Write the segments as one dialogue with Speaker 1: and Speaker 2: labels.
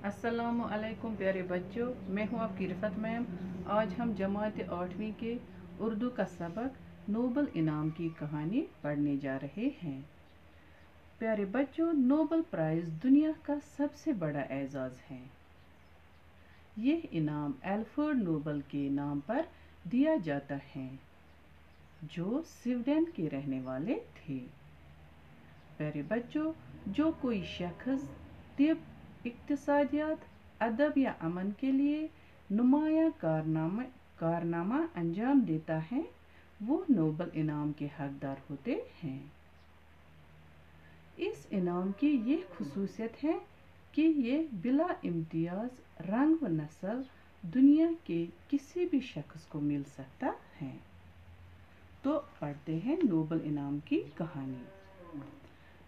Speaker 1: अस्सलामुअलैकुम प्यारे बच्चों, मैं हूं आपकी रिफत मैम। आज हम जमात 8वीं के उर्दू का सबक नोबल इनाम की कहानी पढ़ने जा रहे हैं। प्यारे बच्चों, नोबल प्राइज़ दुनिया का सबसे बड़ा एजाज़ है। यह इनाम अल्फ्रेड नोबल के नाम पर दिया जाता है, जो स्वीडन के रहने वाले थे। प्यारे बच्चों, जो कोई शख्स तिब, इक्तिसादियात, अदब या अमन के लिए नुमाया कारनामा अंजाम देता है, वो नोबल इनाम के हकदार होते हैं। इस इनाम की ये खुसूसियत है कि ये बिला इम्तियाज रंग व नस्ल दुनिया के किसी भी शख्स को मिल सकता है। तो पढ़ते हैं नोबल इनाम की कहानी।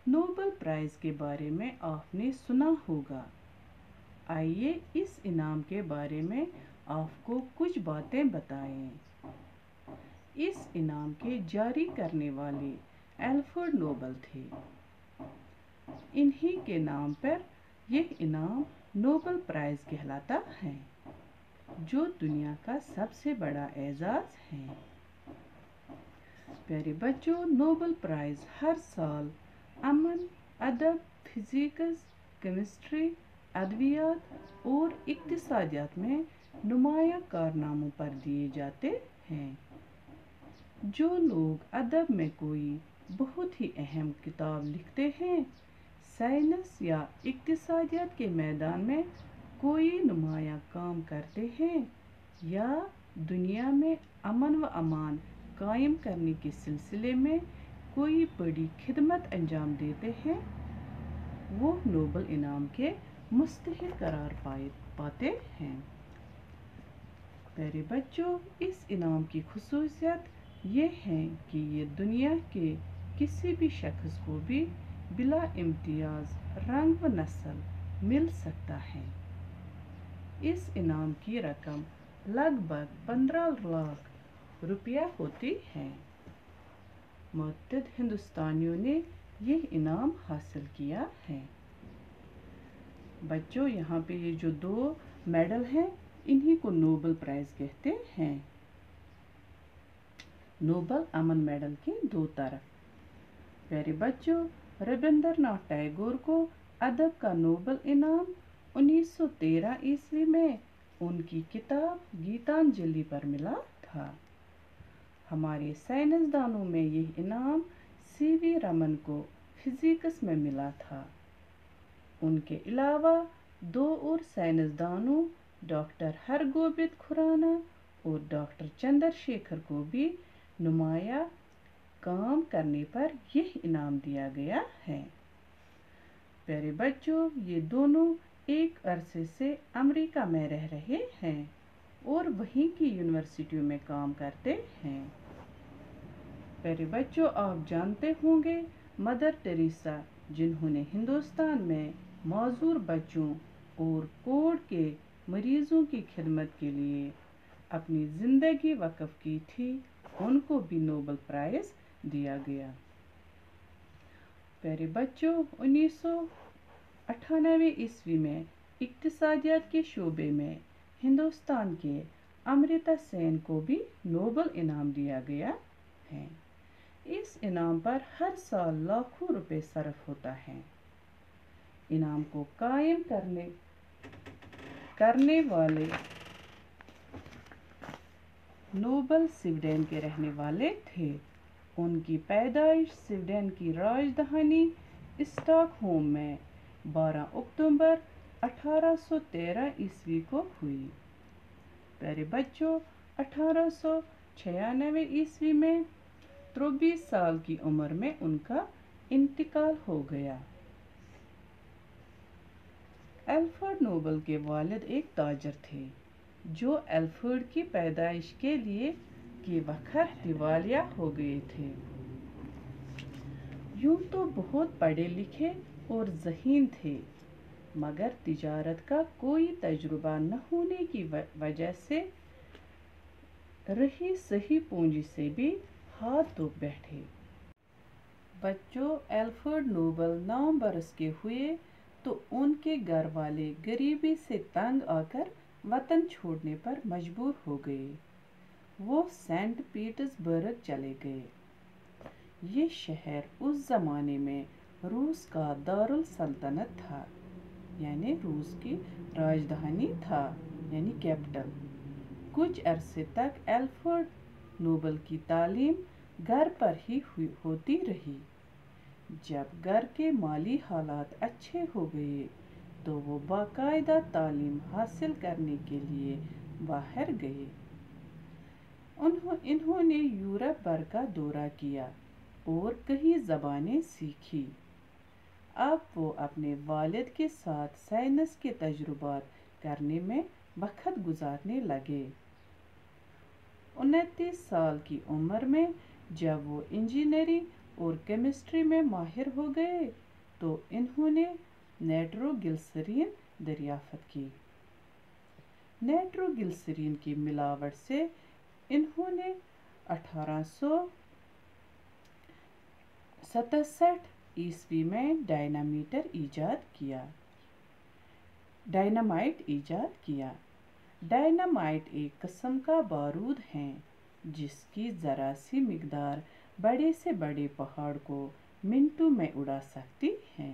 Speaker 1: नोबल प्राइज़ के बारे में आपने सुना होगा। आइए इस इनाम के बारे में आपको कुछ बातें बताएं। इस इनाम के जारी करने वाले अल्फ्रेड नोबल थे। इन्हीं के नाम पर यह इनाम नोबल प्राइज़ कहलाता है, जो दुनिया का सबसे बड़ा एजाज़ है। प्यारे बच्चों, नोबल प्राइज़ हर साल अमन, अदब, फिजिक्स, केमिस्ट्री, अद्वियात और इक्तिसादियात में नुमाया कारनामों पर दिए जाते हैं। जो लोग अदब में कोई बहुत ही अहम किताब लिखते हैं, साइंस या इक्तिसादियात के मैदान में कोई नुमाया काम करते हैं, या दुनिया में अमन व अमान कायम करने के सिलसिले में कोई बड़ी खिदमत अंजाम देते हैं, वो नोबल इनाम के मुस्तहिक करार पाते हैं। प्यारे बच्चों, इस इनाम की खुसूसियत ये है कि ये दुनिया के किसी भी शख्स को भी बिला इम्तियाज रंग व नस्ल मिल सकता है। इस इनाम की रकम लगभग 15 लाख रुपया होती है। मुतअद्दिद हिंदुस्तानियों ने यह इनाम हासिल किया है। बच्चों, यहाँ पे ये जो 2 मेडल हैं, इन्हीं को नोबल प्राइज़ कहते हैं। नोबल अमन मेडल के 2 तरफ। प्यारे बच्चों, रविंद्रनाथ टैगोर को अदब का नोबल इनाम 1913 ईस्वी में उनकी किताब गीतांजलि पर मिला था। हमारे साइंसदानों में यह इनाम सीवी रमन को फिजिक्स में मिला था। उनके अलावा 2 और साइंसदानों डॉक्टर हरगोबिंद खुराना और डॉक्टर चंद्रशेखर को भी नुमाया काम करने पर यह इनाम दिया गया है। प्यारे बच्चों, ये दोनों एक अरसे से अमेरिका में रह रहे हैं और वहीं की यूनिवर्सिटियों में काम करते हैं। प्यारे बच्चों, आप जानते होंगे मदर टेरेसा, जिन्होंने हिंदुस्तान में माजूर बच्चों और कोढ़ के मरीजों की खिदमत के लिए अपनी ज़िंदगी वक़्फ़ की थी, उनको भी नोबल प्राइज़ दिया गया। प्यारे बच्चों, 1998 ईस्वी में इक्तिसादियात के शोबे में हिंदुस्तान के अमृता सेन को भी नोबल इनाम दिया गया है। इस इनाम पर हर साल लाखों रुपए सर्फ होता है। इनाम को कायम करने वाले नोबल स्वीडन के रहने वाले थे। उनकी पैदाइश स्वीडन की राजधानी स्टॉकहोम में 12 अक्टूबर 1813 ईस्वी को हुई। प्यारे बच्चों, 1896 ईस्वी में 23 साल की उम्र में उनका इंतकाल हो गया। अल्फ्रेड नोबल के वालिद एक ताजर थे, जो अल्फ्रेड की पैदाइश के वक़्त दिवालिया हो गए थे। यूं तो बहुत पढ़े लिखे और ज़हीन थे, मगर तिजारत का कोई तजुर्बा न होने की वजह से रही सही पूंजी से भी हाथ धो बैठे। बच्चों, अल्फ्रेड नोबल 9 बरस के हुए تو ان کے گھر والے غریبی سے تنگ آ کر وطن چھوڑنے پر مجبور ہو گئے۔ وہ سینٹ پیٹرز برگ چلے گئے۔ یہ شہر اس زمانے میں روس کا دارالسلطنت تھا، یعنی روس کی راجدھانی تھا، یعنی کیپٹل۔ کچھ عرصے تک الفریڈ نوبل کی تعلیم گھر پر ہی ہوتی رہی۔ جب گھر کے مالی حالات اچھے ہو گئے تو وہ باقاعدہ تعلیم حاصل کرنے کے لیے باہر گئے۔ انہوں نے یورپ بھر کا دورہ کیا اور کئی زبانیں سیکھی۔ اب وہ اپنے والد کے ساتھ سائنس کے تجربات کرنے میں وقت گزارنے لگے۔ 29 سال کی عمر میں جب وہ انجینئرنگ اور کیمسٹری میں ماہر ہو گئے تو انہوں نے نائٹروگلسرین دریافت کی۔ نائٹروگلسرین کی ملاوٹ سے انہوں نے 1867 میں ڈائنامائٹ ایجاد کیا۔ ڈائنامائٹ ایک قسم کا بارود ہے جس کی ذرا سی مقدار بڑے سے بڑے پہاڑ کو منٹوں میں اڑا سکتی ہے۔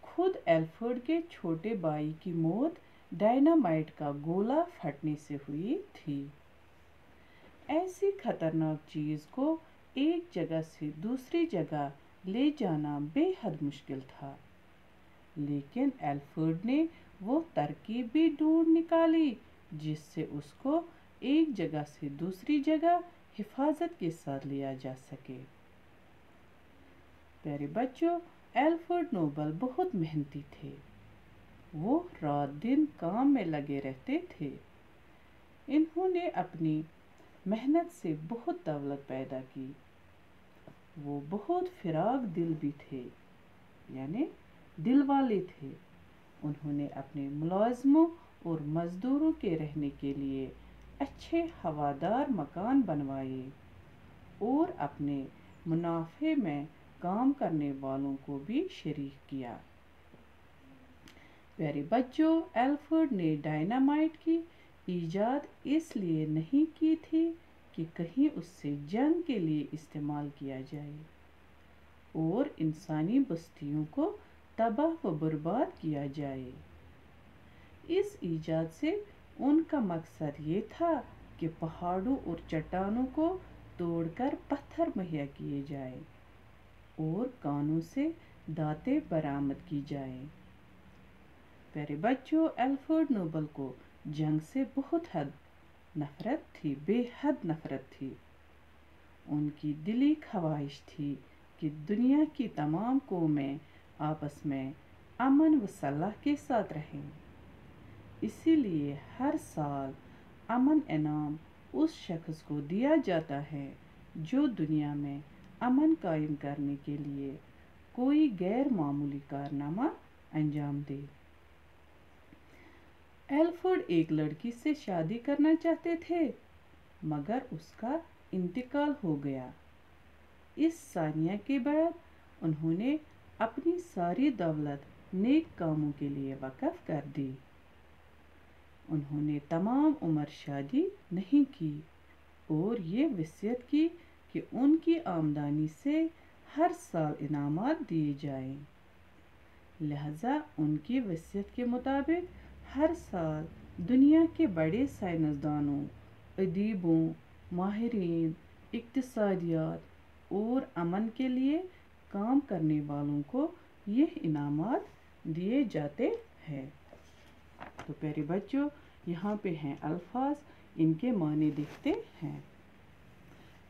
Speaker 1: خود الفریڈ کے چھوٹے بھائی کی موت ڈائنامائٹ کا گولہ پھٹنے سے ہوئی تھی۔ ایسی خطرناک چیز کو ایک جگہ سے دوسری جگہ لے جانا بے حد مشکل تھا، لیکن الفریڈ نے وہ ترکیب بھی ڈھونڈ نکالی جس سے اس کو ایک جگہ سے دوسری جگہ حفاظت کے ساتھ لیا جا سکے۔ پیارے بچوں، الفریڈ نوبل بہت محنتی تھے۔ وہ رات دن کام میں لگے رہتے تھے۔ انہوں نے اپنی محنت سے بہت دولت پیدا کی۔ وہ بہت فراق دل بھی تھے، یعنی دل والے تھے۔ انہوں نے اپنے ملازموں اور مزدوروں کے رہنے کے لیے اچھے ہوادار مکان بنوائے اور اپنے منافع میں کام کرنے والوں کو بھی شریک کیا۔ پیارے بچوں، الفریڈ نے ڈائنامائٹ کی ایجاد اس لیے نہیں کی تھی کہ کہیں اس سے جنگ کے لیے استعمال کیا جائے اور انسانی بستیوں کو تباہ و برباد کیا جائے۔ اس ایجاد سے ان کا مقصد یہ تھا کہ پہاڑوں اور چٹانوں کو توڑ کر پتھر مہیا کیے جائیں اور کانوں سے دھاتیں برآمد کی جائیں۔ پیارے بچوں، الفریڈ نوبل کو جنگ سے بہت بے حد نفرت تھی۔ ان کی دلی خواہش تھی کہ دنیا کی تمام قومیں آپس میں امن و صلح کے ساتھ رہیں۔ اسی لیے ہر سال امن انعام اس شخص کو دیا جاتا ہے جو دنیا میں امن قائم کرنے کے لیے کوئی غیر معمولی کارنامہ انجام دے۔ الفریڈ ایک لڑکی سے شادی کرنا چاہتے تھے مگر اس کا انتقال ہو گیا۔ اس سانیہ کے بعد انہوں نے اپنی ساری دولت نیک کاموں کے لیے وقف کر دی۔ انہوں نے تمام عمر شادی نہیں کی اور یہ وصیت کی کہ ان کی آمدنی سے ہر سال انعامات دیے جائیں۔ لہذا ان کی وصیت کے مطابق ہر سال دنیا کے بڑے سائنسدانوں، ادیبوں، ماہرین اقتصادیات اور امن کے لیے کام کرنے والوں کو یہ انعامات دیے جاتے ہیں۔ تو پیارے بچوں، یہاں پہ ہیں الفاظ، ان کے معنی دیکھتے ہیں۔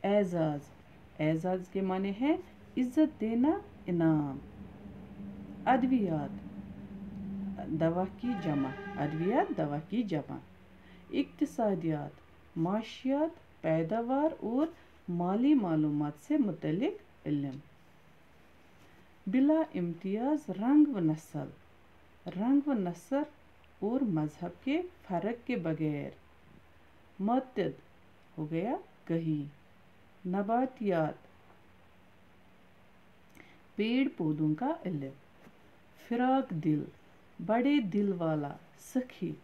Speaker 1: اعزاز، اعزاز کے معنی ہے عزت دینا، انعام۔ ادویات، دوا کی جمع، ادویات دوا کی جمع۔ اقتصادیات، معاشیات، پیداوار اور مالی معلومات سے متعلق علم۔ بلا امتیاز رنگ و نسل، رنگ و نسل اور مذہب کے فرق کے بغیر۔ متعدد ہو گیا کہیں۔ نباتیات، پیڑ پودوں کا علم۔ फिराक दिल, बड़े दिल वाला, सखी,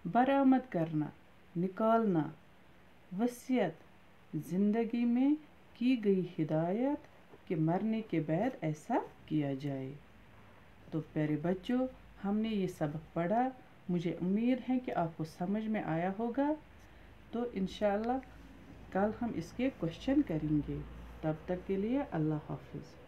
Speaker 1: बरामद करना, निकालना, वसीयत, ज़िंदगी में की गई हिदायत कि मरने के बाद ऐसा किया जाए। तो प्यारे बच्चों, हमने ये सबक पढ़ा। मुझे उम्मीद है कि आपको समझ में आया होगा। तो इंशाल्लाह कल हम इसके क्वेश्चन करेंगे। तब तक के लिए अल्लाह हाफिज़।